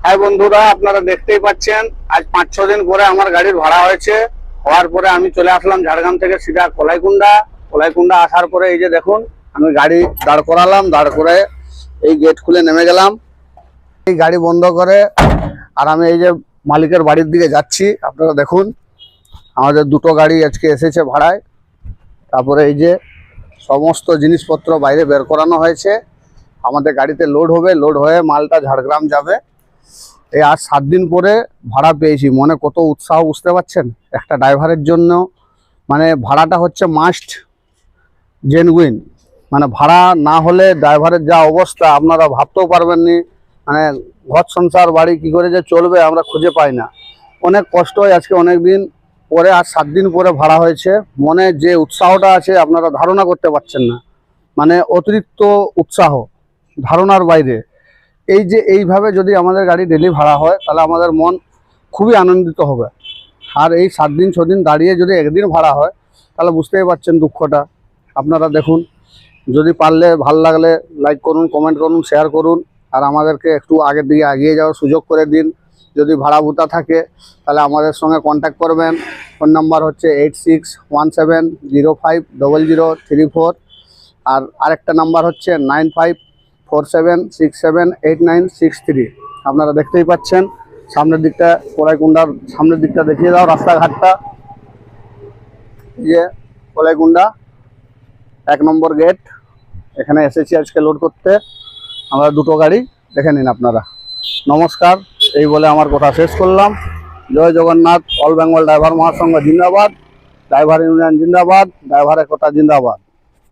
হ্যাঁ বন্ধুরা, আপনারা দেখতেই পাচ্ছেন আজ 5-6 দিন পরে আমার গাড়ির ভাড়া হয়েছে। হওয়ার পরে আমি চলে আসলাম ঝাড়গ্রাম থেকে সিধা কলাইকুণ্ডা আসার পরে এই যে দেখুন, আমি গাড়ি দাঁড় করালাম, দাঁড় করে এই গেট খুলে নেমে গেলাম। এই গাড়ি বন্ধ করে আর আমি এই যে মালিকের বাড়ির দিকে যাচ্ছি। আপনারা দেখুন, আমাদের দুটো গাড়ি আজকে এসেছে ভাড়ায়। তারপরে এই যে সমস্ত জিনিসপত্র বাইরে বের করানো হয়েছে, আমাদের গাড়িতে লোড হবে, লোড হয়ে মালটা ঝাড়গ্রাম যাবে। এই আজ 7 দিন পরে ভাড়া পেয়েছি, মনে কত উৎসাহ বুঝতে পারছেন। একটা ড্রাইভারের জন্য মানে ভাড়াটা হচ্ছে মাস্ট জেনুইন, মানে ভাড়া না হলে ড্রাইভারের যা অবস্থা আপনারা ভাবতেও পারবেন নি। মানে ঘর সংসার বাড়ি কি করে যে চলবে আমরা খুঁজে পাই না। অনেক কষ্ট হয়, আজকে অনেক দিন পরে আজ 7 দিন পরে ভাড়া হয়েছে। মনে যে উৎসাহটা আছে আপনারা ধারণা করতে পারছেন না, মানে অতিরিক্ত উৎসাহ, ধারণার বাইরে। এই যে এইভাবে যদি আমাদের গাড়ি ডেলি ভাড়া হয় তাহলে আমাদের মন খুবই আনন্দিত হবে। আর এই 7 দিন 6 দিন দাঁড়িয়ে যদি একদিন ভাড়া হয় তাহলে বুঝতেই পারছেন দুঃখটা। আপনারা দেখুন, যদি পারলে ভাল লাগলে লাইক করুন, কমেন্ট করুন, শেয়ার করুন, আর আমাদেরকে একটু আগের দিকে এগিয়ে যাওয়ার সুযোগ করে দিন। যদি ভাড়া ভুতা থাকে তাহলে আমাদের সঙ্গে কন্ট্যাক্ট করবেন। ফোন নাম্বার হচ্ছে 8617050034। আর আরেকটা নাম্বার হচ্ছে 9547678963। আপনারা দেখতেই পাচ্ছেন সামনের দিকটা, কলাইকুণ্ডার সামনের দিকটা দেখিয়ে দাও রাস্তাঘাটটা। এই যে কলাইকুণ্ডা 1 নম্বর গেট, এখানে এসেছি আজকে লোড করতে। আমরা দুটো গাড়ি দেখে নিন আপনারা। নমস্কার, এই বলে আমার কথা শেষ করলাম। জয় জগন্নাথ। অল বেঙ্গল ড্রাইভার মহাসংঘ জিন্দাবাদ, ড্রাইভার ইউনিয়ন জিন্দাবাদ, ড্রাইভারের কথা জিন্দাবাদ।